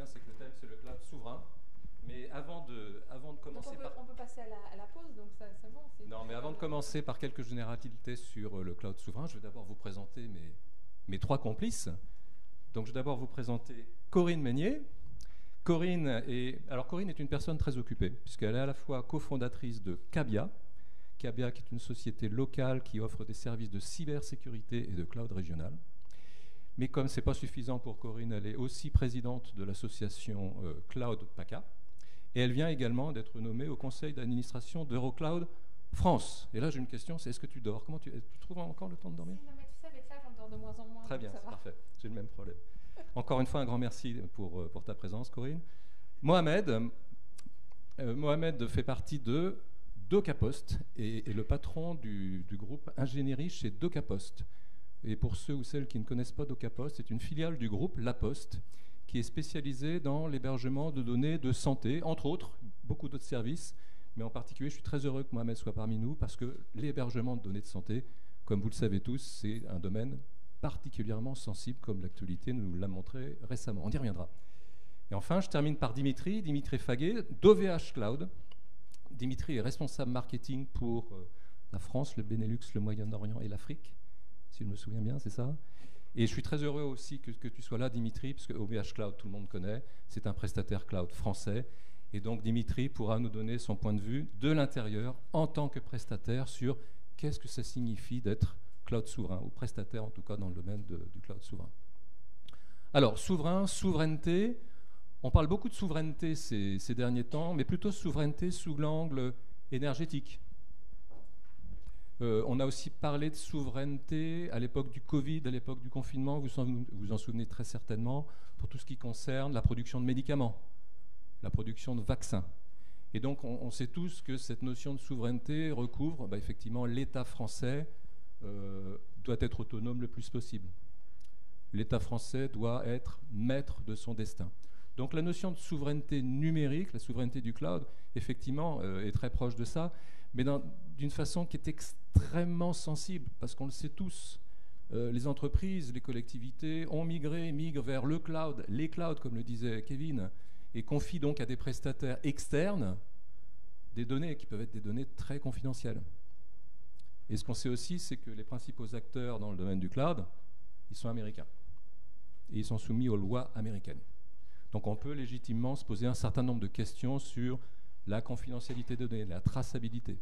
bien, c'est que le thème, c'est le cloud souverain. Mais avant de commencer on peut passer à la pause, donc ça, c'est bon. Non, mais avant de commencer par quelques généralités sur le cloud souverain, je vais d'abord vous présenter mes trois complices. Donc, je vais d'abord vous présenter Corinne Meignier. Corinne est une personne très occupée, puisqu'elle est à la fois cofondatrice de Cabia. Cabia, qui est une société locale qui offre des services de cybersécurité et de cloud régional. Mais comme ce n'est pas suffisant pour Corinne, elle est aussi présidente de l'association Cloud PACA. Et elle vient également d'être nommée au conseil d'administration d'Eurocloud France. Et là, j'ai une question, c'est est-ce que tu dors? Tu trouves encore le temps de dormir? Non, mais tu sais, avec l'âge, on dort de moins en moins. Très bien, c'est parfait. J'ai le même problème. Encore une fois, un grand merci pour ta présence, Corinne. Mohamed fait partie de DocaPost et le patron du groupe ingénierie chez DocaPost. Et pour ceux ou celles qui ne connaissent pas DocaPost, c'est une filiale du groupe La Poste qui est spécialisée dans l'hébergement de données de santé, entre autres, beaucoup d'autres services. Mais en particulier, je suis très heureux que Mohamed soit parmi nous parce que l'hébergement de données de santé, comme vous le savez tous, c'est un domaine particulièrement sensible, comme l'actualité nous l'a montré récemment. On y reviendra. Et enfin, je termine par Dimitri Faguet, d'OVH Cloud. Dimitri est responsable marketing pour la France, le Benelux, le Moyen-Orient et l'Afrique, si je me souviens bien, c'est ça. Et je suis très heureux aussi que tu sois là, Dimitri, parce que OVH Cloud, tout le monde connaît, c'est un prestataire cloud français. Et donc Dimitri pourra nous donner son point de vue de l'intérieur, en tant que prestataire, sur qu'est-ce que ça signifie d'être cloud souverain, ou prestataire en tout cas dans le domaine du cloud souverain. Alors, souveraineté, on parle beaucoup de souveraineté ces derniers temps, mais plutôt souveraineté sous l'angle énergétique. On a aussi parlé de souveraineté à l'époque du Covid, à l'époque du confinement, vous en souvenez très certainement, pour tout ce qui concerne la production de médicaments, la production de vaccins. Et donc on sait tous que cette notion de souveraineté recouvre effectivement l'État français doit être autonome le plus possible. L'État français doit être maître de son destin. Donc la notion de souveraineté numérique, la souveraineté du cloud, effectivement, est très proche de ça, mais d'une façon qui est extrêmement sensible, parce qu'on le sait tous, les entreprises, les collectivités migrent vers le cloud, les clouds, comme le disait Kevin, et confient donc à des prestataires externes des données qui peuvent être des données très confidentielles. Et ce qu'on sait aussi, c'est que les principaux acteurs dans le domaine du cloud, ils sont américains. Et ils sont soumis aux lois américaines. Donc on peut légitimement se poser un certain nombre de questions sur la confidentialité des données, la traçabilité.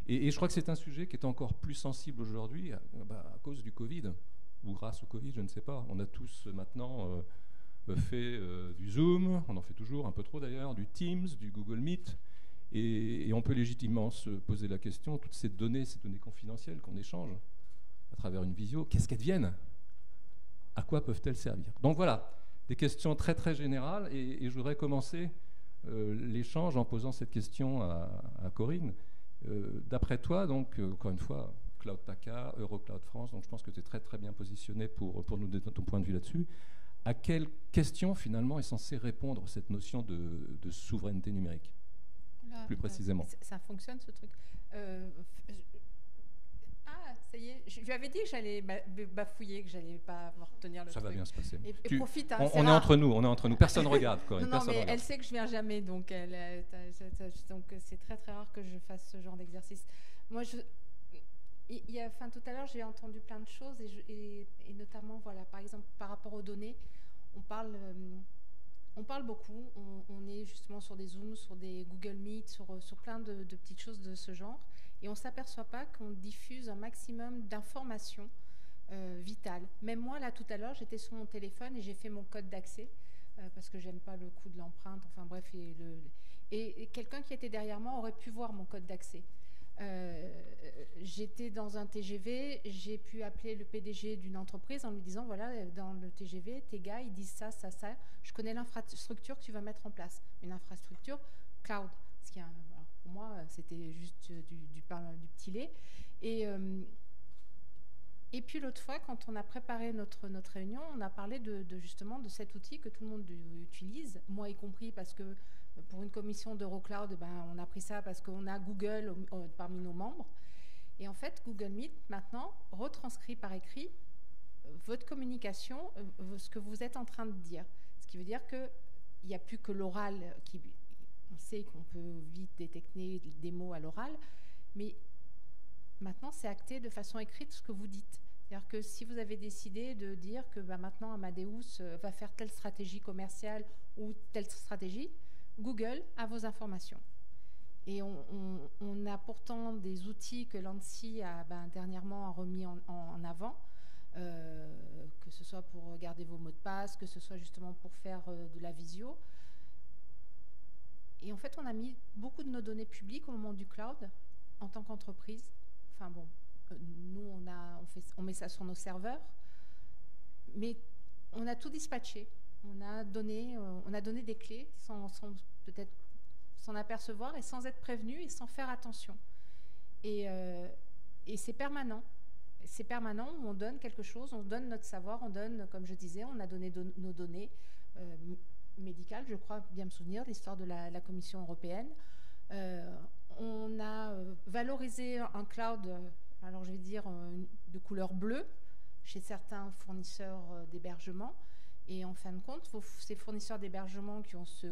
Et je crois que c'est un sujet qui est encore plus sensible aujourd'hui à cause du Covid, ou grâce au Covid, je ne sais pas. On a tous maintenant fait du Zoom, on en fait toujours, un peu trop d'ailleurs, du Teams, du Google Meet, et on peut légitimement se poser la question, toutes ces données confidentielles qu'on échange à travers une visio, qu'est-ce qu'elles deviennent? À quoi peuvent-elles servir? Donc voilà, des questions très très générales, et je voudrais commencer l'échange en posant cette question à Corinne. D'après toi, donc, encore une fois, Cloud PACA, Eurocloud France, donc je pense que tu es très très bien positionné pour nous donner ton point de vue là-dessus. À quelle question finalement est censée répondre cette notion de souveraineté numérique, plus précisément? Ça fonctionne ce truc. Ça y est, je lui avais dit que j'allais bafouiller, que j'allais pas retenir le truc. Ça va bien se passer. Et profite, hein, on est entre nous, personne ne regarde, Corinne. Non, mais elle sait que je viens jamais, donc c'est très très rare que je fasse ce genre d'exercice. Moi, tout à l'heure, j'ai entendu plein de choses, et notamment, voilà, par exemple, par rapport aux données, on parle beaucoup, on est justement sur des Zooms, sur des Google Meet, sur plein de petites choses de ce genre, et on ne s'aperçoit pas qu'on diffuse un maximum d'informations vitales. Même moi, là, tout à l'heure, j'étais sur mon téléphone et j'ai fait mon code d'accès, parce que j'aime pas le coût de l'empreinte, enfin bref, et quelqu'un qui était derrière moi aurait pu voir mon code d'accès. J'étais dans un TGV, j'ai pu appeler le PDG d'une entreprise en lui disant, voilà, dans le TGV, tes gars, ils disent ça, ça, ça, je connais l'infrastructure que tu vas mettre en place. Une infrastructure cloud. Ce qui est alors pour moi, c'était juste du petit lait. Et puis l'autre fois, quand on a préparé notre réunion, on a parlé justement de cet outil que tout le monde utilise, moi y compris, parce que pour une commission d'Eurocloud, on a pris ça parce qu'on a Google parmi nos membres. Et en fait, Google Meet, maintenant, retranscrit par écrit votre communication, ce que vous êtes en train de dire. Ce qui veut dire que il n'y a plus que l'oral qui... On sait qu'on peut vite détecter des mots à l'oral, mais maintenant, c'est acté de façon écrite ce que vous dites. C'est-à-dire que si vous avez décidé de dire que maintenant Amadeus va faire telle stratégie commerciale ou telle stratégie, Google a vos informations. Et on a pourtant des outils que l'ANSSI a dernièrement remis en avant, que ce soit pour garder vos mots de passe, que ce soit justement pour faire de la visio. Et en fait, on a mis beaucoup de nos données publiques au moment du cloud en tant qu'entreprise. Enfin bon, nous, on met ça sur nos serveurs, mais on a tout dispatché. On a donné des clés sans peut-être s'en apercevoir et sans être prévenu et sans faire attention. Et c'est permanent. C'est permanent, on donne quelque chose, on donne notre savoir, on donne, comme je disais, on a donné nos données médicales, je crois bien me souvenir, l'histoire de la Commission européenne. On a valorisé un cloud, alors je vais dire de couleur bleue, chez certains fournisseurs d'hébergement. Et en fin de compte, ces fournisseurs d'hébergement qui ont ce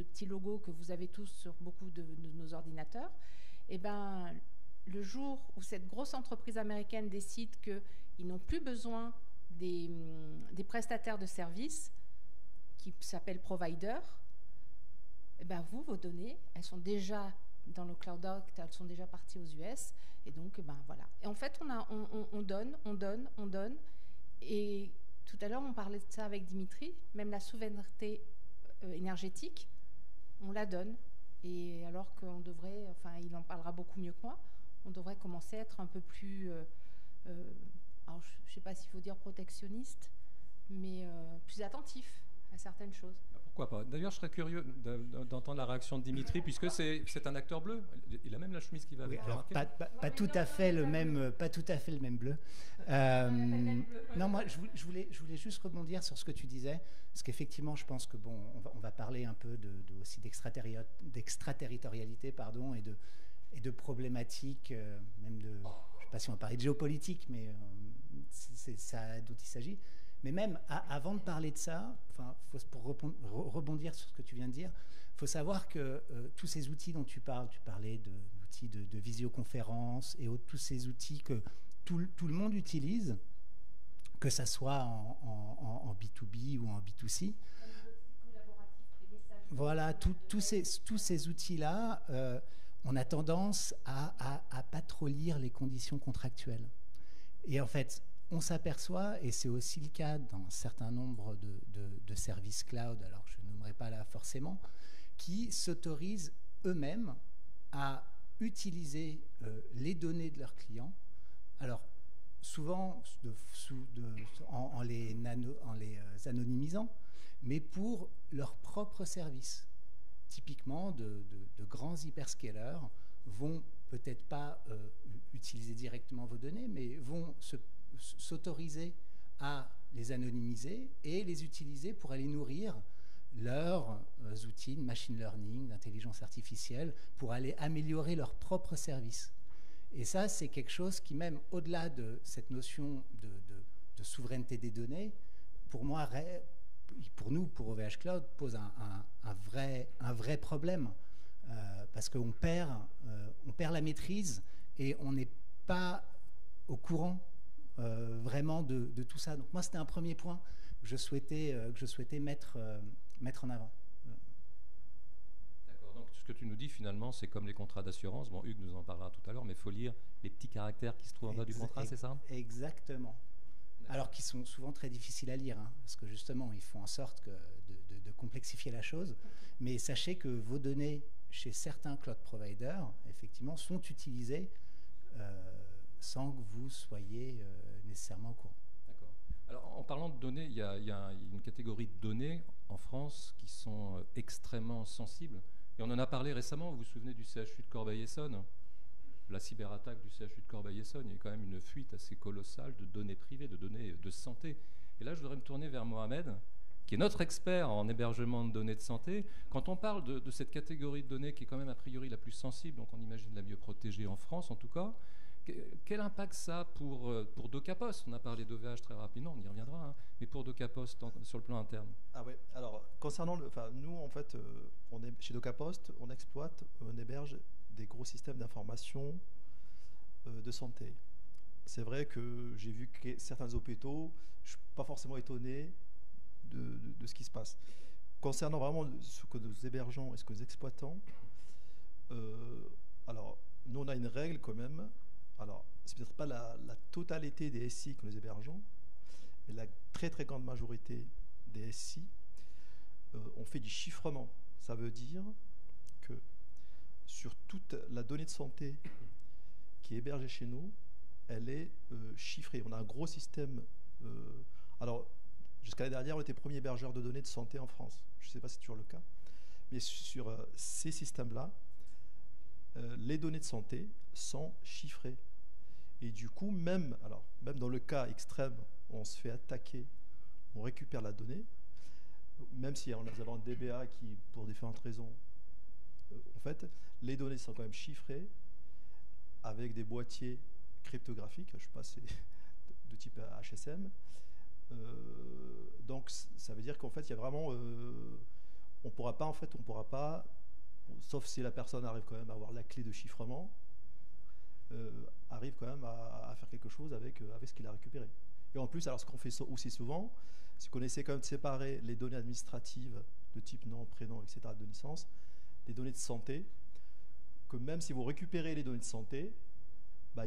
petit logo que vous avez tous sur beaucoup de nos ordinateurs, eh ben, le jour où cette grosse entreprise américaine décide qu'ils n'ont plus besoin des prestataires de services, qui s'appellent provider, eh ben vos données, elles sont déjà dans le Cloud Act, elles sont déjà parties aux US, et donc voilà. Et en fait, on donne, et tout à l'heure on parlait de ça avec Dimitri, même la souveraineté énergétique, on la donne, et alors qu'on devrait, enfin il en parlera beaucoup mieux que moi, on devrait commencer à être un peu plus, alors je ne sais pas s'il faut dire protectionniste, mais plus attentif à certaines choses. Pourquoi pas? D'ailleurs, je serais curieux d'entendre la réaction de Dimitri, puisque c'est un acteur bleu. Il a même la chemise qui va avec. Oui, alors pas tout à fait le même bleu. Non, moi, je voulais juste rebondir sur ce que tu disais, parce qu'effectivement, je pense que bon, on va parler un peu aussi d'extraterritorialité, pardon, et de problématiques, même de, je ne sais pas si on va parler de géopolitique, mais c'est ça dont il s'agit. Mais même avant de parler de ça, pour rebondir sur ce que tu viens de dire, il faut savoir que tous ces outils dont tu parlais d'outils de visioconférence et tous ces outils que tout le monde utilise, que ça soit en B2B ou en B2C, voilà, tous ces outils-là, on a tendance à pas trop lire les conditions contractuelles. Et en fait, on s'aperçoit, et c'est aussi le cas dans un certain nombre de services cloud, alors je ne nommerai pas là forcément, qui s'autorisent eux-mêmes à utiliser les données de leurs clients, alors souvent en les anonymisant, mais pour leurs propres services. Typiquement, de grands hyperscalers vont peut-être pas utiliser directement vos données, mais vont s'autoriser à les anonymiser et les utiliser pour aller nourrir leurs outils de machine learning, d'intelligence artificielle, pour aller améliorer leurs propres services. Et ça, c'est quelque chose qui, même au-delà de cette notion de souveraineté des données, pour moi, pour nous, pour OVH Cloud, pose un vrai problème, parce qu'on perd la maîtrise et on n'est pas au courant vraiment de tout ça. Donc moi, c'était un premier point que je souhaitais mettre en avant. D'accord, donc ce que tu nous dis finalement, c'est comme les contrats d'assurance. Bon, Hugues nous en parlera tout à l'heure, mais il faut lire les petits caractères qui se trouvent en bas du contrat, c'est ça? Exactement. Alors qu'ils sont souvent très difficiles à lire, parce que justement, ils font en sorte de complexifier la chose. Mais sachez que vos données chez certains cloud providers, effectivement, sont utilisées sans que vous soyez nécessairement au courant. D'accord. Alors, en parlant de données, il y a une catégorie de données en France qui sont extrêmement sensibles. Et on en a parlé récemment, vous vous souvenez du CHU de Corbeil-Essonnes, la cyberattaque du CHU de Corbeil-Essonnes, il y a quand même une fuite assez colossale de données privées, de données de santé. Et là, je voudrais me tourner vers Mohamed, qui est notre expert en hébergement de données de santé. Quand on parle de cette catégorie de données qui est quand même a priori la plus sensible, donc on imagine la mieux protégée en France en tout cas, Quel impact ça a pour DocaPost? On a parlé d'OVH très rapidement, on y reviendra, hein, mais pour DocaPost sur le plan interne. Ah ouais, alors concernant nous en fait, chez DocaPost, on exploite, on héberge des gros systèmes d'information de santé. C'est vrai que j'ai vu que certains hôpitaux, je ne suis pas forcément étonné de ce qui se passe. Concernant vraiment ce que nous hébergeons et ce que nous exploitons, alors nous on a une règle quand même. Alors c'est peut-être pas la totalité des SI que nous hébergeons, mais la très très grande majorité des SI, on fait du chiffrement. Ça veut dire que sur toute la donnée de santé qui est hébergée chez nous, elle est chiffrée. On a un gros système. Alors, jusqu'à l'année dernière, on était premier hébergeur de données de santé en France. Je ne sais pas si c'est toujours le cas. Mais sur ces systèmes-là, les données de santé sont chiffrées. Et du coup, même dans le cas extrême, où on se fait attaquer, on récupère la donnée, même si on a un DBA qui, pour différentes raisons, en fait, les données sont quand même chiffrées avec des boîtiers cryptographiques, je ne sais pas, c'est de type HSM. Donc ça veut dire qu'en fait, il y a vraiment, on pourra pas, sauf si la personne arrive quand même à avoir la clé de chiffrement, arrive quand même à faire quelque chose avec ce qu'il a récupéré. Et en plus, alors ce qu'on fait aussi souvent, c'est qu'on essaie quand même de séparer les données administratives de type nom, prénom, etc., de naissance, des données de santé, que même si vous récupérez les données de santé, bah,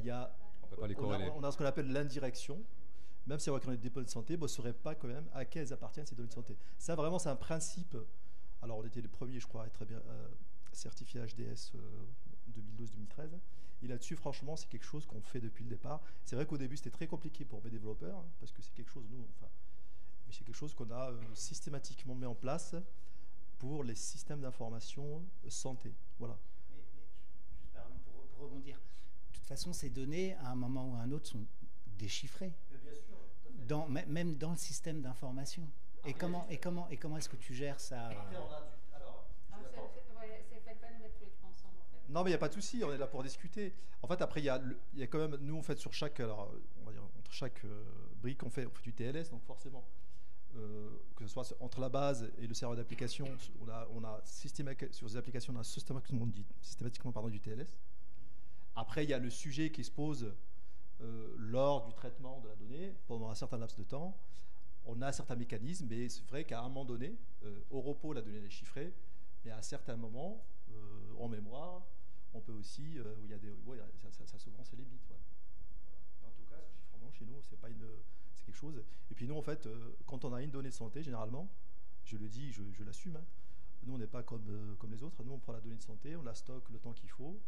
on peut pas les corréler. On a ce qu'on appelle l'indirection. Même si on récupère des données de santé, on ne saurait pas quand même à qui elles appartiennent ces données de santé. Ça, vraiment, c'est un principe. Alors, on était les premiers, je crois, à être bien certifié HDS 2012-2013. Et là-dessus, franchement, c'est quelque chose qu'on fait depuis le départ. C'est vrai qu'au début, c'était très compliqué pour mes développeurs, hein, parce que c'est quelque chose, mais c'est quelque chose qu'on a systématiquement mis en place pour les systèmes d'information santé. Voilà. Mais juste pour rebondir, de toute façon, ces données, à un moment ou à un autre, sont déchiffrées. Bien sûr. Même dans le système d'information. Et comment est-ce que tu gères ça? Non, mais il n'y a pas de souci, on est là pour discuter. En fait, après, il y a quand même, nous, on fait sur chaque, alors, on va dire, entre chaque brique, on fait du TLS, donc forcément, que ce soit entre la base et le serveur d'application, on a sur les applications, on a systématiquement du TLS. Après, il y a le sujet qui se pose lors du traitement de la donnée, pendant un certain laps de temps. On a certains mécanismes, mais c'est vrai qu'à un moment donné, au repos, la donnée est chiffrée, mais à un certain moment, en mémoire, on peut aussi, où il y a ça souvent c'est les bits. Ouais. En tout cas, ce chiffrement chez nous, c'est quelque chose. Et puis nous, en fait, quand on a une donnée de santé, généralement, je le dis, je l'assume. Hein, nous, on n'est pas comme les autres. Nous, on prend la donnée de santé, on la stocke le temps qu'il faut.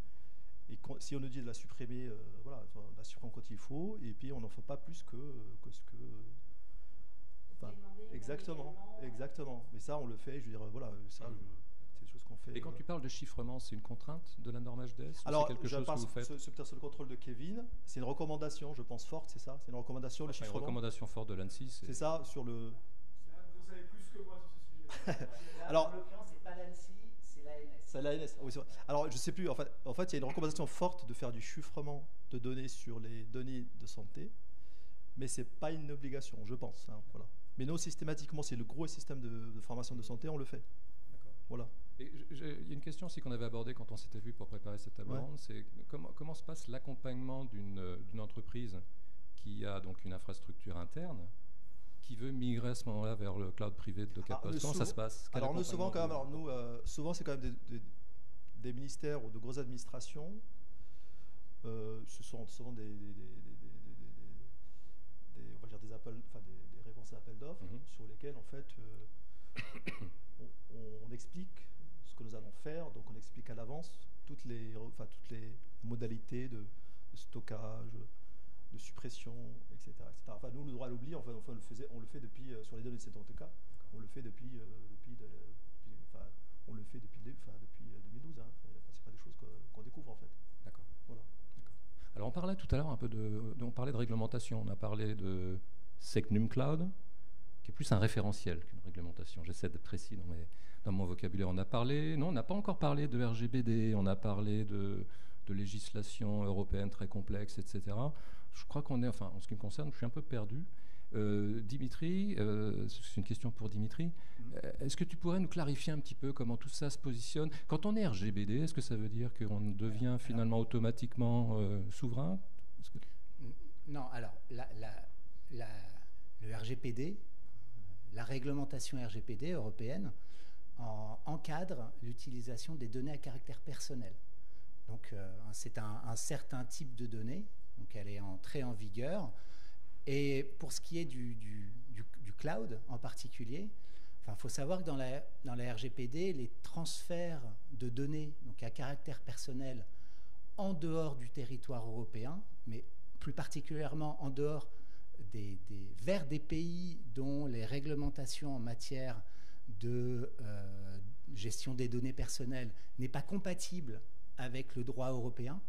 Et si on nous dit de la supprimer, on la supprime quand il faut. Et puis on n'en fait pas plus que ce que. Enfin, exactement. Mais ça, on le fait. Je veux dire, voilà, ça. C'est des choses qu'on fait. Et quand tu parles de chiffrement, c'est une contrainte de la norme HDS? Alors, c'est quelque chose que vous faites? C'est peut-être sur le contrôle de Kevin. C'est une recommandation, je pense, forte, c'est ça? C'est une recommandation, le chiffrement. Une recommandation forte de l'ANSSI. C'est ça, sur le. Vous savez plus que moi sur ce sujet. Alors, en l'occurrence, c'est pas l'ANSSI, c'est l'ANS. C'est l'ANS. Oui, c'est vrai. Alors, je sais plus. En fait, il y a une recommandation forte de faire du chiffrement de données sur les données de santé, mais c'est pas une obligation, je pense. Hein, voilà. Mais nous, systématiquement, c'est le gros système de formation de santé, on le fait. D'accord. Voilà. Il y a une question aussi qu'on avait abordée quand on s'était vu pour préparer cette table ronde, c'est comment se passe l'accompagnement d'une entreprise qui a donc une infrastructure interne, qui veut migrer à ce moment-là vers le cloud privé de DocaPost. Comment ça se passe? Alors nous, souvent, quand même, souvent c'est quand même des ministères ou de grosses administrations. Ce sont souvent des on va dire des réponses à appels d'offres sur lesquelles en fait on explique ce que nous allons faire, donc on explique à l'avance toutes les modalités de stockage, de suppression, etc. Enfin, nous, le droit à l'oubli, on le fait depuis, sur les données de cet cas, on le fait depuis 2012. Hein. C'est pas des choses qu'on découvre en fait. D'accord. Voilà. Alors on parlait tout à l'heure un peu on parlait de réglementation, on a parlé de Secnum Cloud, qui est plus un référentiel qu'une réglementation. J'essaie d'être précis dans mon vocabulaire. On n'a pas encore parlé de RGPD, on a parlé de de législation européenne très complexe, etc. Je crois qu'on est, enfin, en ce qui me concerne, je suis un peu perdu. Dimitri, c'est une question pour Dimitri. Est-ce que tu pourrais nous clarifier un petit peu comment tout ça se positionne? Quand on est RGPD, est-ce que ça veut dire qu'on devient finalement automatiquement souverain? Non, alors le RGPD, la réglementation RGPD européenne, encadre l'utilisation des données à caractère personnel. Donc c'est un certain type de données, donc elle est entrée en vigueur. Et pour ce qui est du cloud en particulier, il faut savoir que dans la RGPD, les transferts de données donc à caractère personnel en dehors du territoire européen, mais plus particulièrement en dehors vers des pays dont les réglementations en matière de gestion des données personnelles n'est pas compatible avec le droit européen.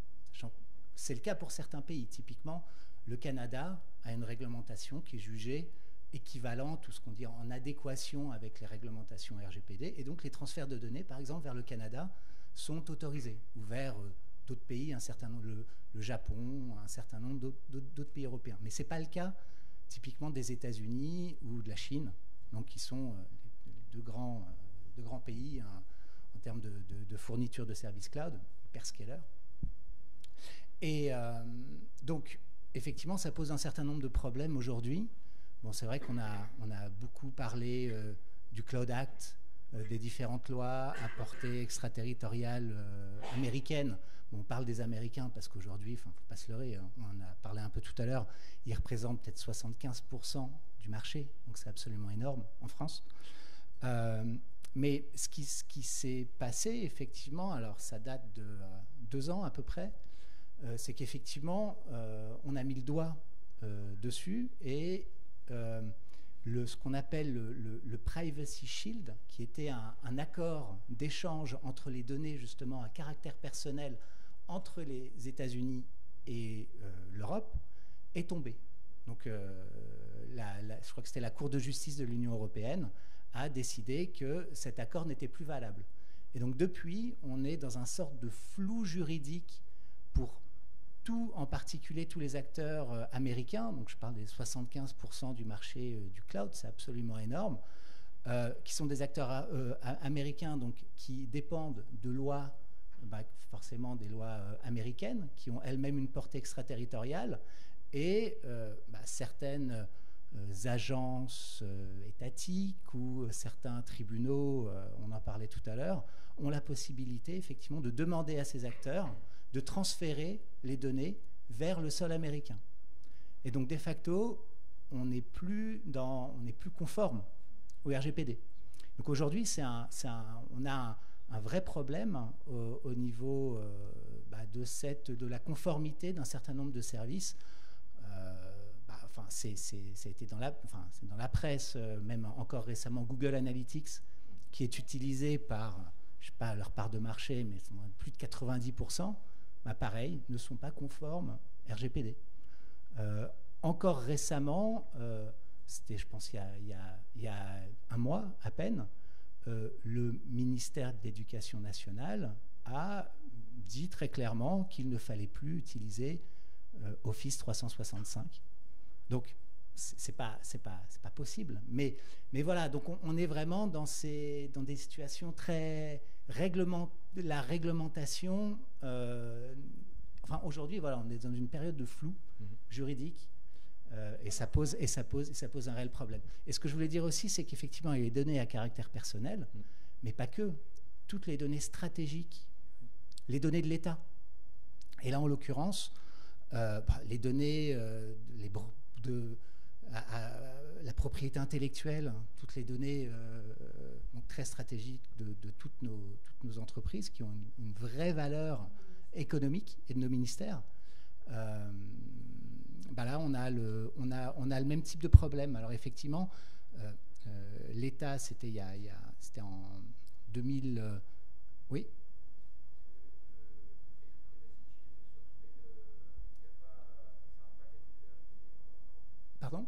C'est le cas pour certains pays. Typiquement, le Canada a une réglementation qui est jugée équivalente, ou ce qu'on dit en adéquation avec les réglementations RGPD, et donc les transferts de données, par exemple, vers le Canada, sont autorisés, ou vers d'autres pays, un certain nombre, le Japon, un certain nombre d'autres pays européens. Mais ce n'est pas le cas, typiquement, des États-Unis ou de la Chine, donc qui sont les deux grands pays en termes de fourniture de services cloud, hyperscaler. Et donc, effectivement, ça pose un certain nombre de problèmes aujourd'hui. Bon, c'est vrai qu'on a beaucoup parlé du Cloud Act, des différentes lois à portée extraterritoriale américaine. Bon, on parle des Américains parce qu'aujourd'hui, il ne faut pas se leurrer, hein, on en a parlé un peu tout à l'heure, ils représentent peut-être 75% du marché, donc c'est absolument énorme en France. Mais ce qui s'est passé, effectivement, alors ça date de 2 ans à peu près, c'est qu'effectivement, on a mis le doigt dessus et ce qu'on appelle le Privacy Shield, qui était un accord d'échange entre les données justement à caractère personnel entre les États-Unis et l'Europe, est tombé. Donc, je crois que c'était la Cour de justice de l'Union européenne a décidé que cet accord n'était plus valable. Et donc, depuis, on est dans un sorte de flou juridique pour en particulier tous les acteurs américains, donc je parle des 75% du marché du cloud, c'est absolument énorme, qui sont des acteurs américains donc, qui dépendent de lois, forcément des lois américaines, qui ont elles-mêmes une portée extraterritoriale, et certaines agences étatiques ou certains tribunaux, on en parlait tout à l'heure, ont la possibilité effectivement de demander à ces acteurs de transférer les données vers le sol américain. Et donc, de facto, on n'est plus conforme au RGPD. Donc aujourd'hui, on a un vrai problème au niveau de la conformité d'un certain nombre de services. Ça a été dans la presse, même encore récemment, Google Analytics, qui est utilisé par, je ne sais pas leur part de marché, mais plus de 90%. Pareil, ne sont pas conformes RGPD. Encore récemment, c'était je pense il y a 1 mois à peine, le ministère de l'Éducation nationale a dit très clairement qu'il ne fallait plus utiliser Office 365. Donc, c'est pas possible. Mais voilà, donc on est vraiment dans des situations très la réglementation. Aujourd'hui, voilà, on est dans une période de flou juridique et ça pose un réel problème. Et ce que je voulais dire aussi, c'est qu'effectivement, il y a les données à caractère personnel, mais pas que. Toutes les données stratégiques, les données de l'État. Et là, en l'occurrence, les données la propriété intellectuelle, toutes les données donc très stratégiques de toutes nos entreprises qui ont une vraie valeur économique et de nos ministères. Là, on a le même type de problème. Alors effectivement, l'État, c'était en 2000. Oui. Pardon ?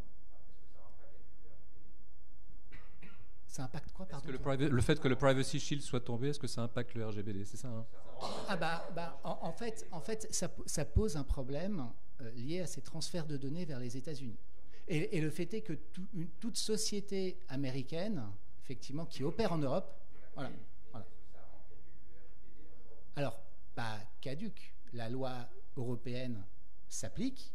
Ça impacte quoi, pardon? Le fait que le Privacy Shield soit tombé, est-ce que ça impacte le RGPD? C'est ça, hein? En fait, ça pose un problème lié à ces transferts de données vers les États-Unis. Et le fait est que toute société américaine, effectivement, qui opère en Europe, voilà. Alors, pas caduque. La loi européenne s'applique,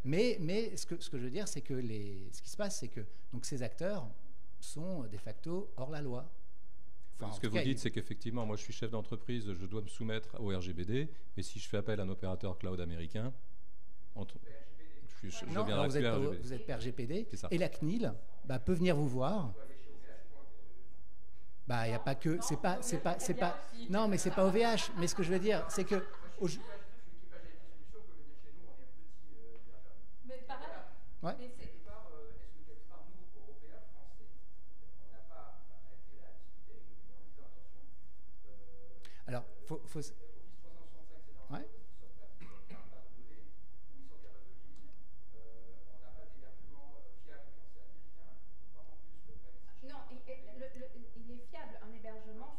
mais ce que je veux dire, c'est que ce qui se passe, c'est que donc, ces acteurs sont de facto hors la loi. Enfin, ce que vous dites, c'est qu'effectivement, moi je suis chef d'entreprise, je dois me soumettre au RGPD, mais si je fais appel à un opérateur cloud américain, je non, alors vous êtes PRGPD, et la CNIL peut venir vous voir. Il n'y a pas que... C'est pas, non, mais c'est pas OVH. Mais ce que je veux dire, c'est que... Mais pareil. Ouais. Alors, faut... Ouais. Non, il est fiable, un hébergement,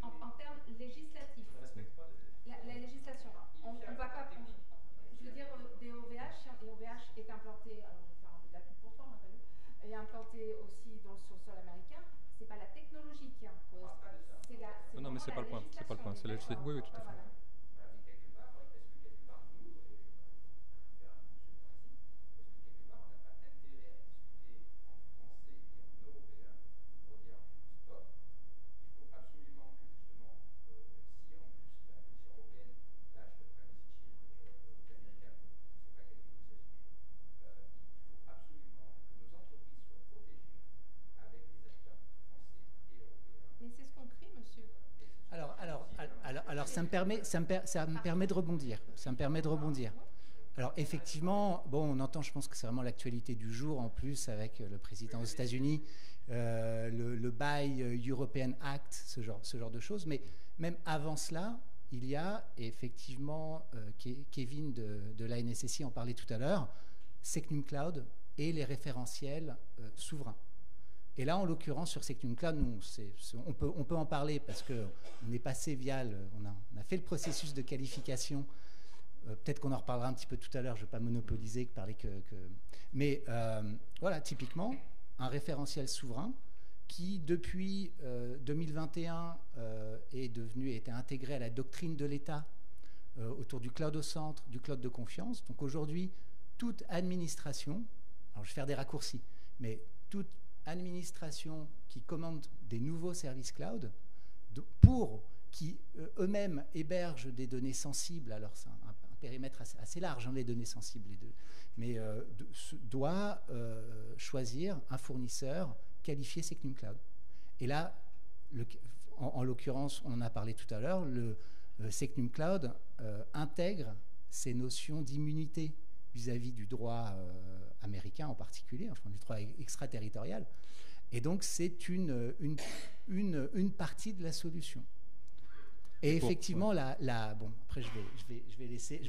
en termes législatifs. La législation. On va pas... Je veux dire, des OVH, et OVH est implanté, alors je vais faire un peu de la pub pour toi, on a vu, est implanté aussi sur le sol américain. C'est pas la technologie qui est en cause. Non, mais c'est pas le point. C'est pas le point. C'est législatif. Oui, tout à fait. Alors ça me permet de rebondir. Alors effectivement, bon, on entend, je pense que c'est vraiment l'actualité du jour en plus avec le président aux États-Unis, le Buy European Act, ce genre de choses. Mais même avant cela, il y a effectivement, Kevin de l'ANSSI en parlait tout à l'heure, Secnum Cloud et les référentiels souverains. Et là, en l'occurrence, sur Secnum Cloud, on peut en parler parce qu'on est passé via, on a fait le processus de qualification. Peut-être qu'on en reparlera un petit peu tout à l'heure, je ne vais pas monopoliser, mais voilà, typiquement, un référentiel souverain qui, depuis 2021, a été intégré à la doctrine de l'État autour du cloud au centre, du cloud de confiance. Donc aujourd'hui, toute administration, alors je vais faire des raccourcis, mais toute administration qui commande des nouveaux services cloud qui eux-mêmes hébergent des données sensibles, alors c'est un périmètre assez large, les données sensibles, mais doit choisir un fournisseur qualifié Secnum Cloud. Et là, en l'occurrence, on en a parlé tout à l'heure, le Secnum Cloud intègre ces notions d'immunité vis-à-vis du droit américain en particulier, enfin du droit extraterritorial. Et donc, c'est une partie de la solution. Et effectivement, bon, après, je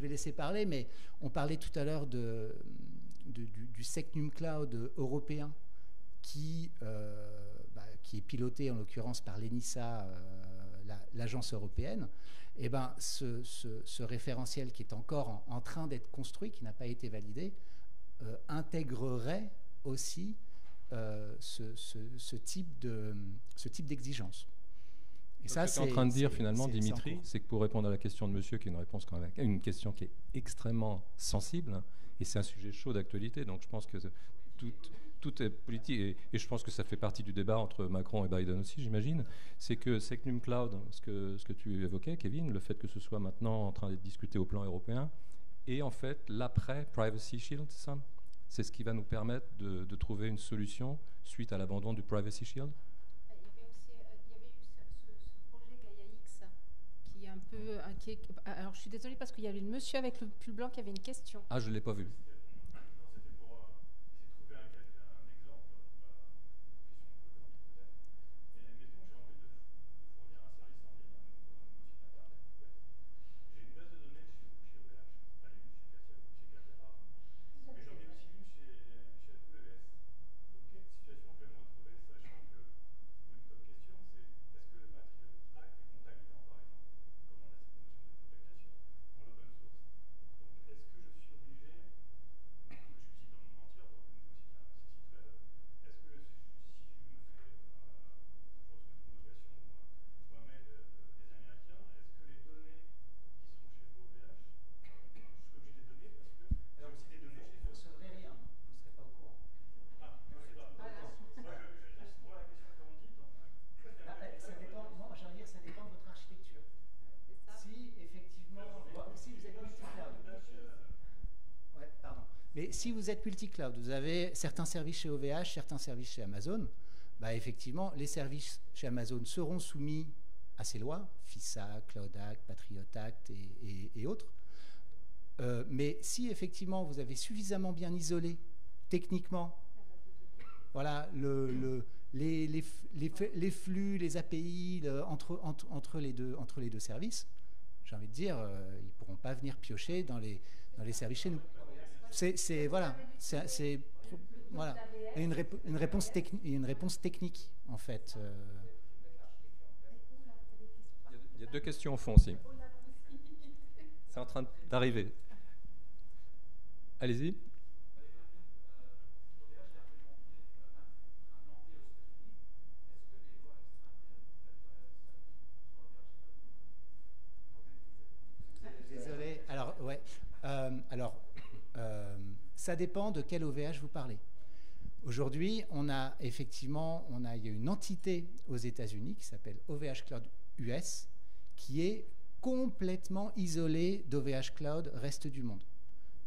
vais laisser parler, mais on parlait tout à l'heure du Secnum Cloud européen qui est piloté, en l'occurrence, par l'ENISA, l'agence européenne. Et ben, ce référentiel qui est encore en train d'être construit, qui n'a pas été validé, intégrerait aussi ce type d'exigence. Et ça, ce que tu es en train de dire finalement, Dimitri, c'est que pour répondre à la question de monsieur, qui est une réponse quand même, une question qui est extrêmement sensible, hein, et c'est un sujet chaud d'actualité, donc je pense que tout est politique, et je pense que ça fait partie du débat entre Macron et Biden aussi, j'imagine, c'est que Secnum Cloud, ce que tu évoquais, Kevin, le fait que ce soit maintenant en train d'être discuté au plan européen, et en fait l'après Privacy Shield, c'est ce qui va nous permettre de trouver une solution suite à l'abandon du Privacy Shield. Alors je suis désolée parce qu'il y avait le monsieur avec le pull blanc qui avait une question. Ah, je ne l'ai pas vu. C'était pour essayer de trouver un exemple, question un peu candide peut-être. Mais mettons que j'ai envie de fournir un service en ligne, un nouveau site internet tout bête. J'ai une base de données chez OVH, allez, chez Katia, pardon. Mais j'en ai aussi une chez AWS. Donc quelle situation je vais me retrouver, si vous êtes multi-cloud, vous avez certains services chez OVH, certains services chez Amazon, bah effectivement, les services chez Amazon seront soumis à ces lois, FISA, Cloud Act, Patriot Act et autres. Mais si effectivement vous avez suffisamment bien isolé techniquement, voilà, les flux, les API entre les deux services, j'ai envie de dire, ils ne pourront pas venir piocher dans les services chez nous. Voilà. Et une réponse technique, en fait. Il y a deux questions au fond aussi. C'est en train d'arriver. Allez-y. Désolé. Alors, ouais. Ça dépend de quel OVH vous parlez. Aujourd'hui, il y a une entité aux États-Unis qui s'appelle OVH Cloud US, qui est complètement isolée d'OVH Cloud reste du monde.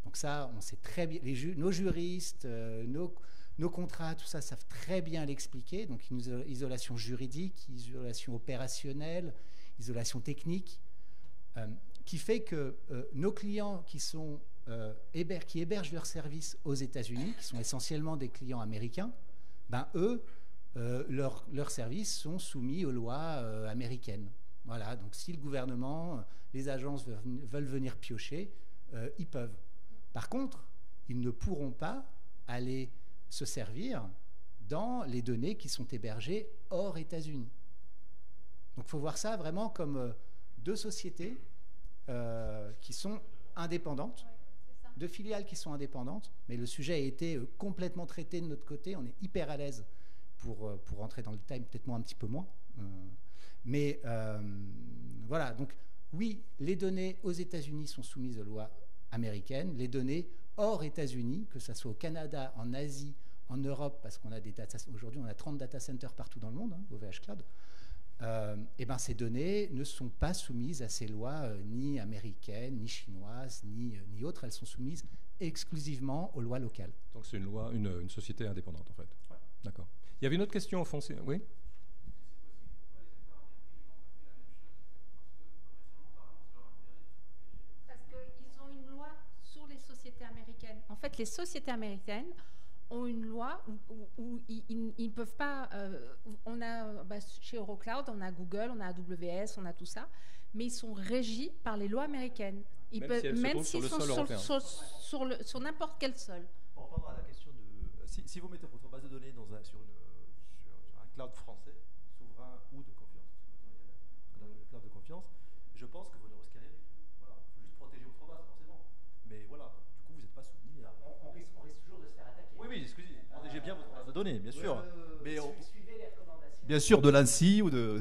Donc ça, on sait très bien, nos juristes, nos contrats, tout ça, savent très bien l'expliquer. Donc une isolation juridique, isolation opérationnelle, isolation technique, qui fait que nos clients qui hébergent leurs services aux États-Unis, qui sont essentiellement des clients américains, ben eux, leurs services sont soumis aux lois américaines. Voilà, donc si le gouvernement, les agences veulent venir piocher, ils peuvent. Par contre, ils ne pourront pas aller se servir dans les données qui sont hébergées hors États-Unis. Donc il faut voir ça vraiment comme deux sociétés qui sont indépendantes, deux filiales qui sont indépendantes, mais le sujet a été complètement traité de notre côté. On est hyper à l'aise pour rentrer dans le time, peut-être moi un petit peu moins. Mais voilà, donc oui, les données aux États-Unis sont soumises aux lois américaines, les données hors États-Unis, que ce soit au Canada, en Asie, en Europe, parce qu'on a aujourd'hui on a 30 data centers partout dans le monde, OVH Cloud, et ben ces données ne sont pas soumises à ces lois ni américaines, ni chinoises, ni autres, elles sont soumises exclusivement aux lois locales. Donc c'est une société indépendante en fait. Ouais. D'accord. Il y avait une autre question au fond, oui ? En fait, les sociétés américaines ont une loi où ils ne peuvent pas... on a, chez Eurocloud, on a Google, on a AWS, on a tout ça, mais ils sont régis par les lois américaines. Même s'ils sont sur n'importe quel sol. Pour répondre à la question de... Si vous mettez votre base de données sur un cloud français, souverain ou de confiance, le cloud de confiance, je pense que vous ne risquez rien. Voilà, il faut juste protéger votre base, forcément. Mais voilà, du coup, vous n'êtes pas soumis à... On risque toujours de se faire attaquer. Oui, excusez, protégez bien votre base de données, bien sûr. Mais suivez les recommandations. Bien sûr, de l'ANSSI ou de...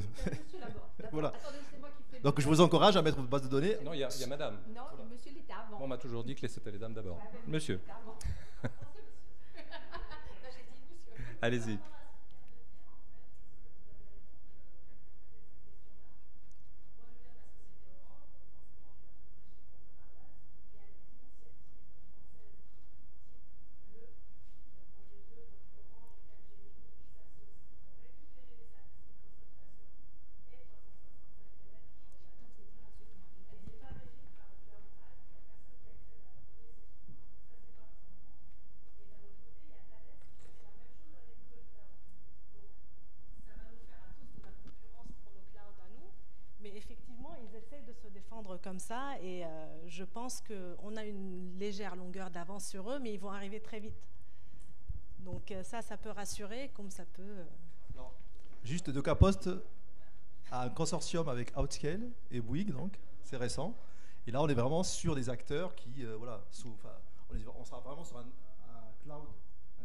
Voilà. Attendez, c'est moi qui fais... Donc je vous encourage à mettre votre base de données. Non, il y a madame. Non, voilà. Monsieur l'était avant. On m'a toujours dit que c'était les dames d'abord. Monsieur. Allez-y. Comme ça, et je pense qu'on a une légère longueur d'avance sur eux, mais ils vont arriver très vite. Donc ça peut rassurer, comme ça peut... Alors, juste Docapost a un consortium avec Outscale et Bouygues, donc c'est récent. Et là, on est vraiment sur des acteurs qui, on sera vraiment sur un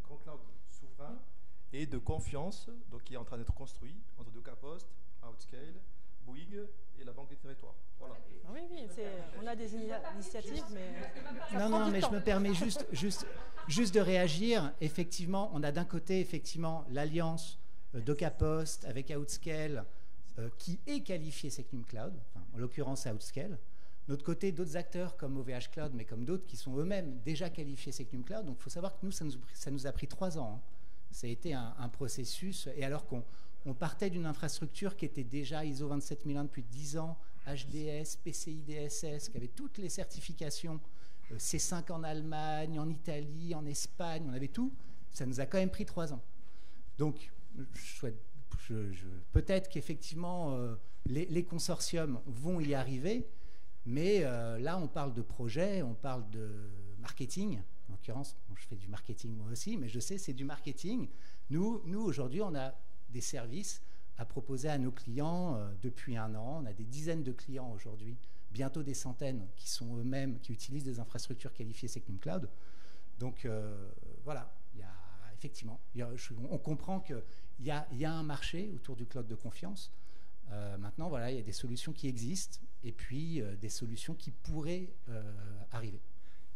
grand cloud souverain et de confiance, donc qui est en train d'être construit entre Docapost, Outscale, Bouygues et la Banque des Territoires. Voilà. Oui, on a des initiatives, mais... Non, mais je me permets juste de réagir. Effectivement, on a d'un côté, l'alliance Docapost avec Outscale qui est qualifiée Secnum Cloud, en l'occurrence Outscale. D'autre côté, d'autres acteurs comme OVH Cloud, mais comme d'autres qui sont eux-mêmes déjà qualifiés Secnum Cloud. Donc il faut savoir que nous, ça nous a pris 3 ans. Hein. Ça a été un processus, et alors qu'on partait d'une infrastructure qui était déjà ISO 27001 depuis 10 ans, HDS, PCI DSS, qui avait toutes les certifications, C5 en Allemagne, en Italie, en Espagne, on avait tout. Ça nous a quand même pris 3 ans. Donc, peut-être qu'effectivement, les consortiums vont y arriver, mais là, on parle de projet, on parle de marketing. En l'occurrence, je fais du marketing moi aussi, mais je sais, c'est du marketing. Nous aujourd'hui, on a des services à proposer à nos clients depuis 1 an. On a des dizaines de clients aujourd'hui, bientôt des centaines, qui sont eux-mêmes, qui utilisent des infrastructures qualifiées Secnum Cloud. Donc, voilà, effectivement, on comprend qu'il y a un marché autour du cloud de confiance. Maintenant, voilà, il y a des solutions qui existent et puis des solutions qui pourraient arriver.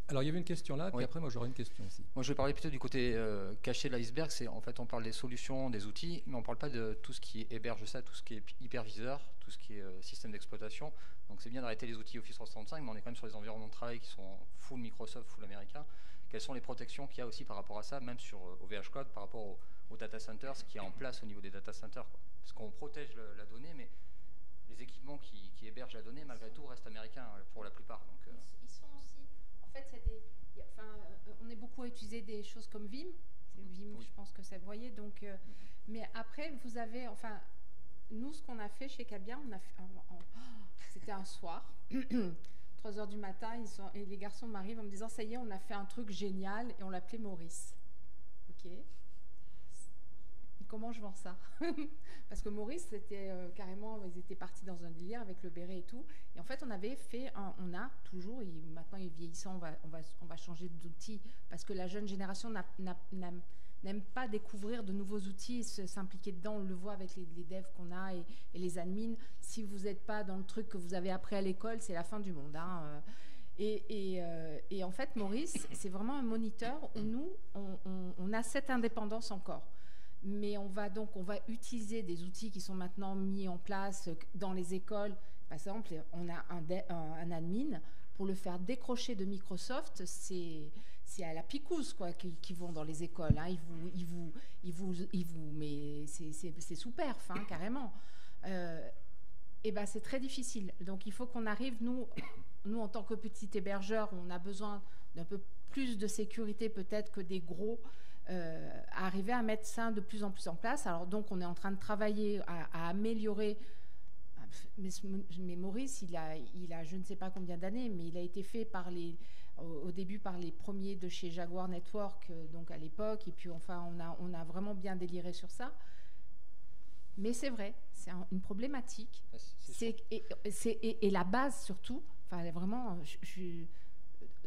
Alors, il y avait une question là, puis Oui. après, moi, j'aurais une question aussi. Moi, je vais parler plutôt du côté caché de l'iceberg. C'est en fait, on parle des solutions, des outils, mais on ne parle pas de tout ce qui héberge ça, tout ce qui est hyperviseur, tout ce qui est système d'exploitation. Donc, c'est bien d'arrêter les outils Office 365, mais on est quand même sur les environnements de travail qui sont full Microsoft, full américain. Quelles sont les protections qu'il y a aussi par rapport à ça, même sur OVH Cloud, par rapport aux data centers, ce qui est en place au niveau des data centers, quoi. Parce qu'on protège la donnée, mais les équipements qui hébergent la donnée, malgré tout, restent américains pour la plupart. Donc, Ils sont aussi. En fait, on est beaucoup à utiliser des choses comme Vim. Vim, Oui. je pense que ça vous voyez. Donc, mais après, vous avez. Enfin, nous, ce qu'on a fait chez Cabia, on a fait. C'était un soir. 3 heures du matin, et les garçons m'arrivent en me disant ça y est, on a fait un truc génial et on l'appelait Maurice. Ok. Et comment je vends ça? Parce que Maurice, c'était carrément, ils étaient partis dans un délire avec le béret et tout. Et en fait, on avait fait, on a toujours, et maintenant il est vieillissant, on va changer d'outils parce que la jeune génération n'aime pas découvrir de nouveaux outils et s'impliquer dedans. On le voit avec les devs qu'on a et les admins. Si vous n'êtes pas dans le truc que vous avez appris à l'école, c'est la fin du monde. Hein. Et en fait, Maurice, c'est vraiment un moniteur où nous, on a cette indépendance encore. Mais on va utiliser des outils qui sont maintenant mis en place dans les écoles. Par exemple, on a un admin, pour le faire décrocher de Microsoft, c'est à la picouse quoi, qui vont dans les écoles. Hein. Mais c'est sous perf, hein, carrément. Et ben c'est très difficile. Donc il faut qu'on arrive, nous en tant que petit hébergeur, on a besoin d'un peu plus de sécurité peut-être que des gros. À arriver à mettre ça de plus en plus en place. Alors donc on est en train de travailler à améliorer. Mais Maurice, il a je ne sais pas combien d'années, mais il a été fait au début par les premiers de chez Jaguar Network, donc à l'époque. Et puis enfin on a vraiment bien déliré sur ça. Mais c'est vrai, c'est une problématique. Et la base surtout. Enfin vraiment,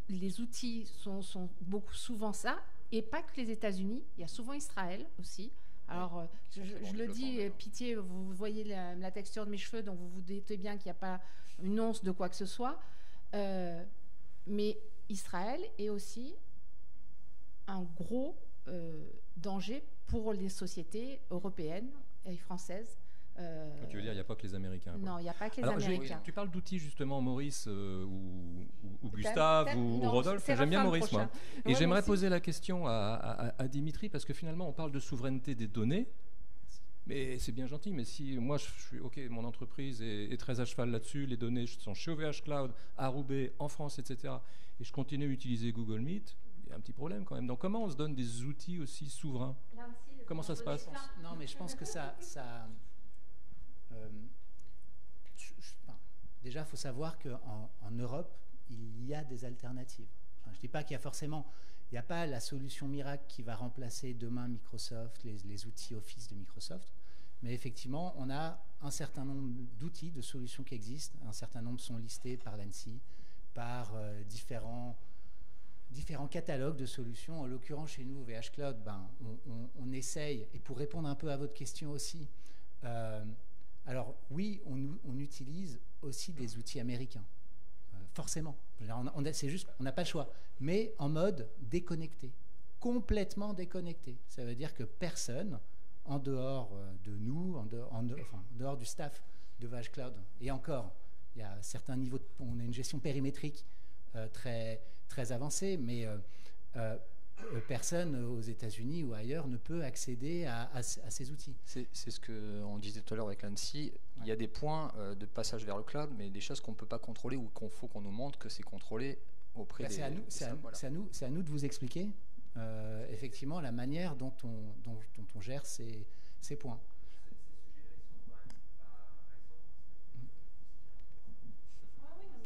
les outils sont beaucoup souvent ça. Et pas que les États-Unis, il y a souvent Israël aussi. Alors, je le dis, pitié, vous voyez la texture de mes cheveux, donc vous vous doutez bien qu'il n'y a pas une once de quoi que ce soit. Mais Israël est aussi un gros danger pour les sociétés européennes et françaises. Tu veux dire, il n'y a pas que les Américains, quoi. Non, il n'y a pas que les Américains. Tu parles d'outils, justement, Maurice ou Gustave ou Rodolphe. J'aime bien Maurice, moi. Et j'aimerais poser la question à Dimitri, parce que finalement, on parle de souveraineté des données. Mais c'est bien gentil, mais si moi, je suis OK, mon entreprise est très à cheval là-dessus, les données sont chez OVH Cloud, à Roubaix, en France, etc., et je continue à utiliser Google Meet, il y a un petit problème quand même. Donc comment on se donne des outils aussi souverains? Comment ça se passe? Non, mais je pense que déjà, il faut savoir qu'en Europe, il y a des alternatives. Enfin, je ne dis pas qu'il y a forcément... Il n'y a pas la solution miracle qui va remplacer demain Microsoft, les outils Office de Microsoft. Mais effectivement, on a un certain nombre d'outils, de solutions qui existent. Un certain nombre sont listés par l'ANSSI, par différents catalogues de solutions. En l'occurrence, chez nous, VH Cloud, on essaye, et pour répondre un peu à votre question aussi, alors oui, on utilise aussi des outils américains, forcément. C'est juste, on n'a pas le choix, mais en mode déconnecté, complètement déconnecté. Ça veut dire que personne, en dehors de nous, en dehors du staff de VH Cloud, et encore, il y a certains niveaux, on a une gestion périmétrique très, très avancée, mais personne aux États-Unis ou ailleurs ne peut accéder à ces outils. C'est ce qu'on disait tout à l'heure avec l'ANSSI. Il y a des points de passage vers le cloud, mais des choses qu'on ne peut pas contrôler ou qu'on faut qu'on nous montre que c'est contrôlé auprès des... C'est à nous de vous expliquer effectivement la manière dont on gère ces points.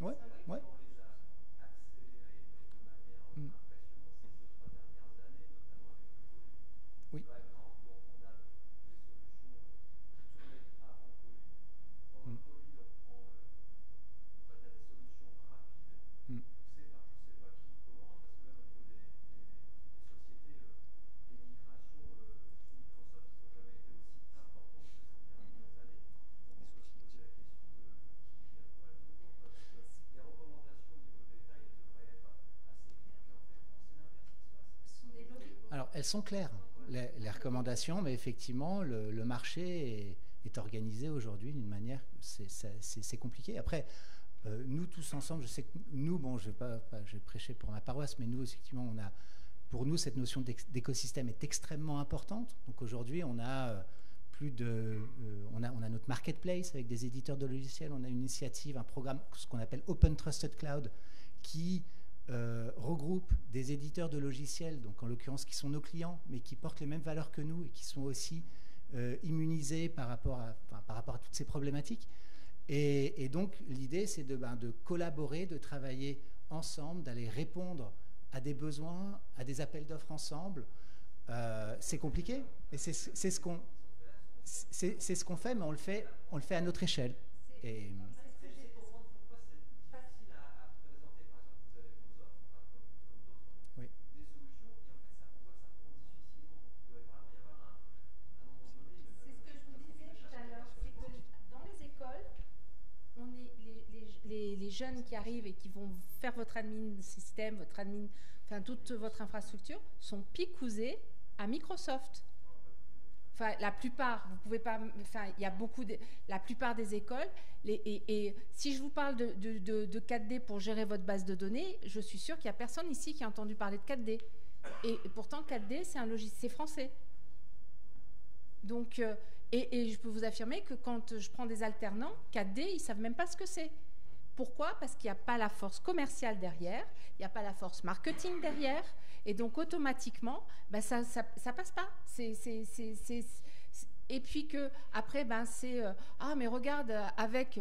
Ouais, ouais. Oui. Alors, elles sont claires, les recommandations, mais effectivement, le marché est organisé aujourd'hui d'une manière, c'est compliqué. Après, nous tous ensemble, je sais que nous, bon, je vais prêcher pour ma paroisse, mais nous, effectivement, pour nous, cette notion d'écosystème est extrêmement importante. Donc aujourd'hui, on a on a notre marketplace avec des éditeurs de logiciels, on a une initiative, un programme, ce qu'on appelle Open Trusted Cloud, qui regroupe des éditeurs de logiciels, donc en l'occurrence qui sont nos clients, mais qui portent les mêmes valeurs que nous et qui sont aussi immunisés par rapport à toutes ces problématiques. Et donc l'idée, c'est de collaborer, de travailler ensemble, d'aller répondre à des besoins, à des appels d'offres ensemble. C'est compliqué, et c'est ce qu'on fait, mais on le fait à notre échelle. Et les jeunes qui arrivent et qui vont faire votre admin système, toute votre infrastructure, sont picousés à Microsoft. Enfin, la plupart, vous pouvez pas. Enfin, il y a la plupart des écoles. Et si je vous parle de 4D pour gérer votre base de données, je suis sûre qu'il n'y a personne ici qui a entendu parler de 4D. Et pourtant, 4D, c'est un logiciel français. Donc, et je peux vous affirmer que quand je prends des alternants, 4D, ils ne savent même pas ce que c'est. Pourquoi? Parce qu'il n'y a pas la force commerciale derrière, il n'y a pas la force marketing derrière, et donc automatiquement, ça passe pas. Et puis que après, c'est ah mais regarde, avec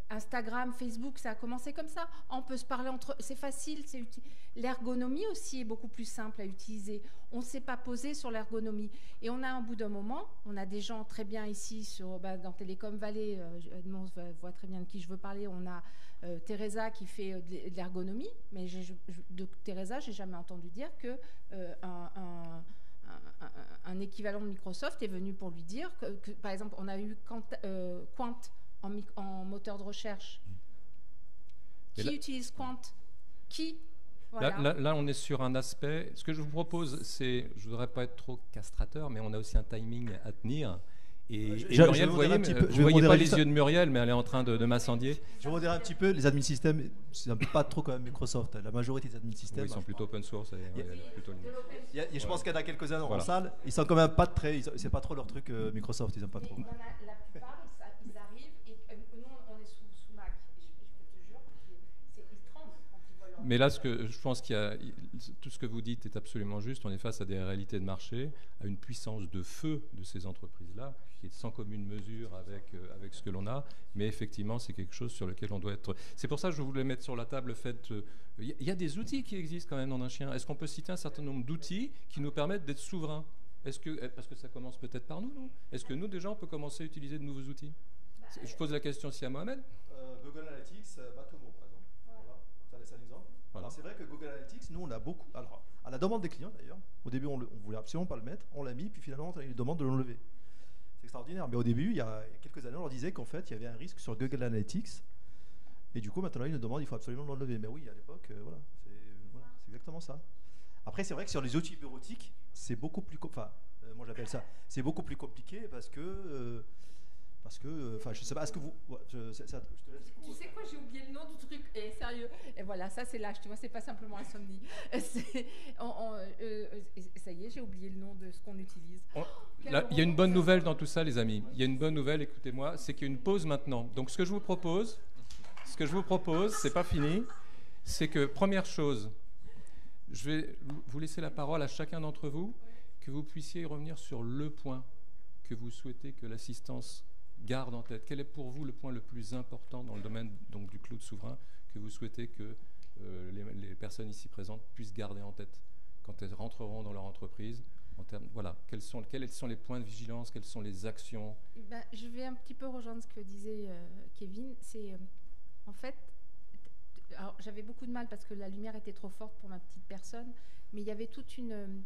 Instagram, Facebook, ça a commencé comme ça. On peut se parler entre, c'est facile, c'est utile. L'ergonomie aussi est beaucoup plus simple à utiliser. On ne s'est pas posé sur l'ergonomie. Et on a, un bout d'un moment, on a des gens très bien ici dans Télécom Valley, Edmond voit très bien de qui je veux parler. On a Teresa qui fait de l'ergonomie, mais de Teresa, j'ai jamais entendu dire que un équivalent de Microsoft est venu pour lui dire que par exemple, on a eu Quant en moteur de recherche. Qui utilise Quant? Qui? Voilà. Là, on est sur un aspect. Ce que je vous propose, c'est, je ne voudrais pas être trop castrateur, mais on a aussi un timing à tenir. Et Muriel, vous voyez pas les yeux de Muriel, mais elle est en train de m'incendier. Je vais vous dire un petit peu, les admin systems, c'est un peu pas trop quand même Microsoft. La majorité des admin systems, oui, ils sont plutôt open source. Je pense qu'il y en a quelques-uns en salle. Ils sont quand même pas très. C'est pas trop leur truc Microsoft. Ils n'aiment pas trop. La plupart, ils arrivent et nous, on est sous Mac. Je te jure, ils tremblent quand ils voient leur. Mais là, je pense tout ce que vous dites est absolument juste. On est face à des réalités de marché, à une puissance de feu de ces entreprises-là, qui est sans commune mesure avec ce que l'on a. Mais effectivement, c'est quelque chose sur lequel on doit être. C'est pour ça que je voulais mettre sur la table le fait. Il y a des outils qui existent quand même dans un chien. Est-ce qu'on peut citer un certain nombre d'outils qui nous permettent d'être souverains? Parce que ça commence peut-être par nous, non? Est-ce que nous, déjà, on peut commencer à utiliser de nouveaux outils? Je pose la question aussi à Mohamed. Google Analytics, Matomo, par exemple. Voilà. Ça laisse un exemple. Voilà. C'est vrai que Google Analytics, nous, on a beaucoup. Alors, à la demande des clients, d'ailleurs. Au début, on voulait absolument pas le mettre. On l'a mis, puis finalement, on a eu une demande de l'enlever. C'est extraordinaire. Mais au début, il y a quelques années, on leur disait qu'en fait, il y avait un risque sur Google Analytics. Et du coup, maintenant, ils nous demandent, il faut absolument l'enlever. Mais oui, à l'époque, voilà, c'est exactement ça. Après, c'est vrai que sur les outils bureautiques, c'est beaucoup plus, moi j'appelle ça, c'est beaucoup plus compliqué parce que Parce que, enfin, je sais pas, est-ce que vous. Ouais, je te laisse. Tu sais quoi, j'ai oublié le nom du truc. Et sérieux. Et voilà, ça c'est l'âge, tu vois, c'est pas simplement insomnie. Ça y est, j'ai oublié le nom de ce qu'on utilise. Là, il y a une bonne nouvelle dans tout ça, les amis. Il y a une bonne nouvelle, écoutez-moi, c'est qu'il y a une pause maintenant. Donc ce que je vous propose, c'est pas fini, c'est que première chose, je vais vous laisser la parole à chacun d'entre vous, que vous puissiez revenir sur le point que vous souhaitez que l'assistance garde en tête. Quel est pour vous le point le plus important dans le domaine donc, du cloud souverain que vous souhaitez que les personnes ici présentes puissent garder en tête quand elles rentreront dans leur entreprise en termes, voilà, quels sont les points de vigilance, quelles sont les actions? Je vais un petit peu rejoindre ce que disait Kevin. C'est en fait, alors, j'avais beaucoup de mal parce que la lumière était trop forte pour ma petite personne, mais il y avait toute une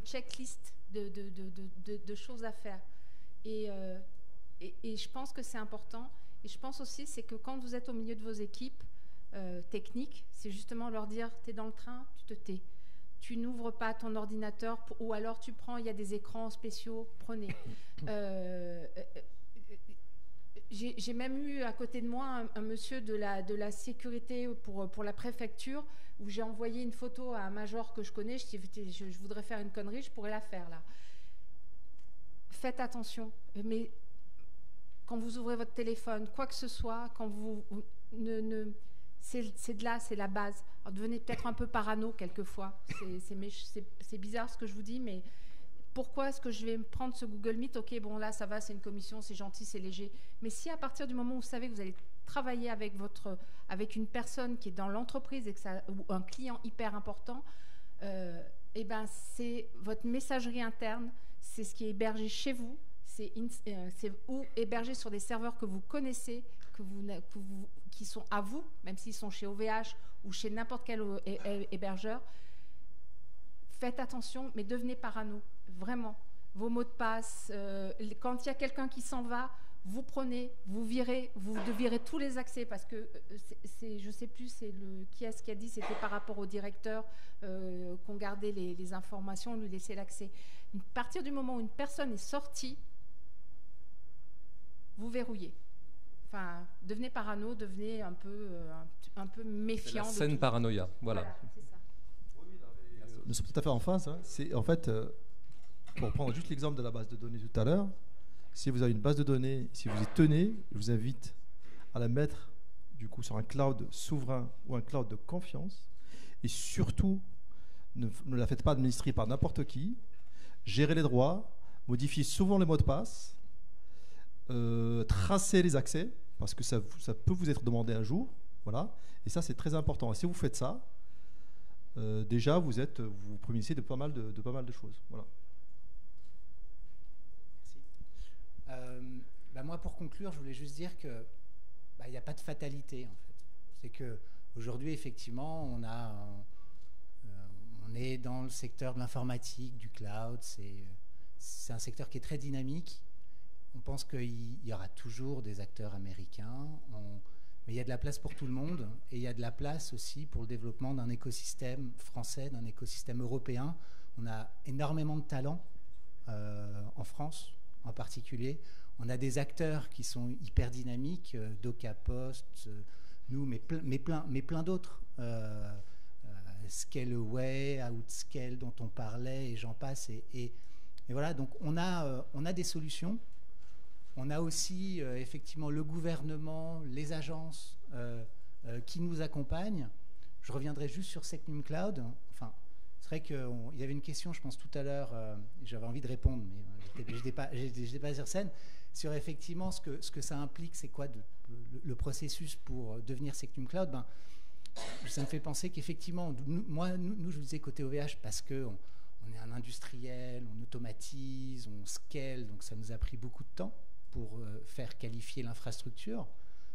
checklist de choses à faire. Et je pense que c'est important. Et je pense aussi c'est que quand vous êtes au milieu de vos équipes techniques, c'est justement leur dire, tu es dans le train, tu te tais. Tu n'ouvres pas ton ordinateur ou alors tu prends, il y a des écrans spéciaux, prenez. J'ai même eu à côté de moi un monsieur de la sécurité pour la préfecture où j'ai envoyé une photo à un major que je connais. Je voudrais faire une connerie, je pourrais la faire là. Faites attention, mais quand vous ouvrez votre téléphone, quoi que ce soit, quand vous c'est de là, c'est la base. Alors devenez peut-être un peu parano quelquefois. C'est bizarre ce que je vous dis, mais pourquoi est-ce que je vais me prendre ce Google Meet? Ok, bon là ça va, c'est une commission, c'est gentil, c'est léger. Mais si à partir du moment où vous savez que vous allez travailler avec une personne qui est dans l'entreprise ou un client hyper important, et ben c'est votre messagerie interne, c'est ce qui est hébergé chez vous, c'est ou hébergé sur des serveurs que vous connaissez, qui sont à vous, même s'ils sont chez OVH ou chez n'importe quel hébergeur. Faites attention, mais devenez parano, vraiment. Vos mots de passe, quand il y a quelqu'un qui s'en va, vous prenez, vous virez tous les accès, parce que je ne sais plus, qui est-ce qui a dit, c'était par rapport au directeur qu'on gardait les informations, on lui laissait l'accès. À partir du moment où une personne est sortie, vous verrouillez. Enfin, devenez parano, devenez un peu méfiant. C'est la saine paranoïa, voilà. C'est ça. Nous sommes tout à fait en phase. Hein. C'est en fait, pour prendre juste l'exemple de la base de données tout à l'heure, si vous avez une base de données, si vous y tenez, je vous invite à la mettre du coup sur un cloud souverain ou un cloud de confiance, et surtout ne la faites pas administrer par n'importe qui. Gérez les droits, modifiez souvent les mots de passe, tracez les accès parce que ça peut vous être demandé un jour, voilà. Et ça c'est très important. Et si vous faites ça, déjà vous prémunissez de pas mal de choses, voilà. Moi, pour conclure, je voulais juste dire que il n'y a pas de fatalité en fait. C'est que aujourd'hui, effectivement, on est dans le secteur de l'informatique, du cloud. C'est un secteur qui est très dynamique. On pense qu'il y aura toujours des acteurs américains, mais il y a de la place pour tout le monde, et il y a de la place aussi pour le développement d'un écosystème français, d'un écosystème européen. On a énormément de talents en France en particulier. On a des acteurs qui sont hyper dynamiques, DocaPost, nous, mais plein d'autres. Scaleway, Outscale dont on parlait, et j'en passe. Et voilà, donc on a des solutions. On a aussi effectivement le gouvernement, les agences qui nous accompagnent. Je reviendrai juste sur Secnum Cloud. Enfin, c'est vrai qu'il y avait une question, je pense, tout à l'heure, j'avais envie de répondre, mais je n'étais pas sur scène, sur effectivement ce que ça implique, c'est quoi le processus pour devenir Secnum Cloud. Ça me fait penser qu'effectivement, nous, je vous disais côté OVH, parce qu'on est un industriel, on automatise, on scale, donc ça nous a pris beaucoup de temps pour faire qualifier l'infrastructure.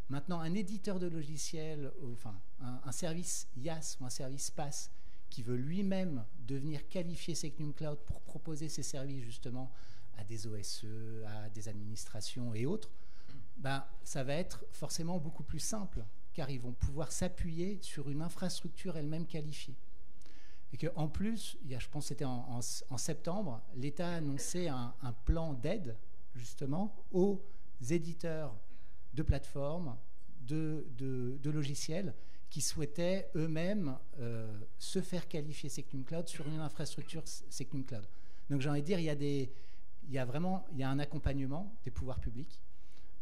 Maintenant, un éditeur de logiciels, enfin un service IaaS ou un service PaaS qui veut lui-même devenir qualifié Secnum Cloud pour proposer ses services justement à des OSE, à des administrations et autres, ça va être forcément beaucoup plus simple, car ils vont pouvoir s'appuyer sur une infrastructure elle-même qualifiée. Et qu'en plus, je pense que c'était en septembre, l'État a annoncé un plan d'aide justement aux éditeurs de plateformes, de logiciels qui souhaitaient eux-mêmes se faire qualifier Secnum Cloud sur une infrastructure Secnum Cloud. Donc j'ai envie de dire, il y a un accompagnement des pouvoirs publics,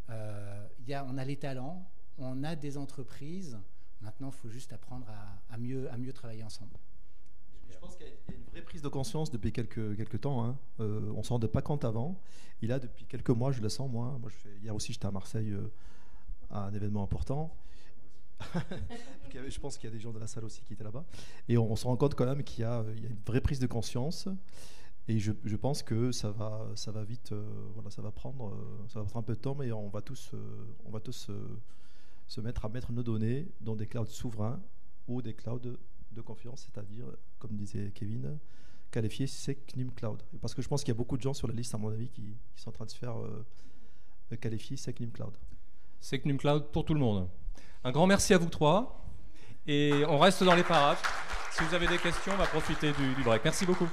on a les talents, on a des entreprises, maintenant il faut juste apprendre à mieux travailler ensemble. Je pense qu'il y a une vraie prise de conscience depuis quelques temps. Hein. On ne s'en rendait pas compte avant. Et là, depuis quelques mois, je le sens, moi. Hier aussi, j'étais à Marseille à un événement important. Je pense qu'il y a des gens de la salle aussi qui étaient là-bas. Et on se rend compte quand même qu'il y a une vraie prise de conscience. Et je pense que ça va vite. Ça va prendre un peu de temps, mais on va tous se mettre à mettre nos données dans des clouds souverains ou des clouds de confiance, c'est-à-dire, comme disait Kevin, qualifier Secnum Cloud. Parce que je pense qu'il y a beaucoup de gens sur la liste, à mon avis, qui sont en train de se faire qualifier Secnum Cloud. Secnum Cloud pour tout le monde. Un grand merci à vous trois. Et on reste dans les parages. Si vous avez des questions, on va profiter du break. Merci beaucoup.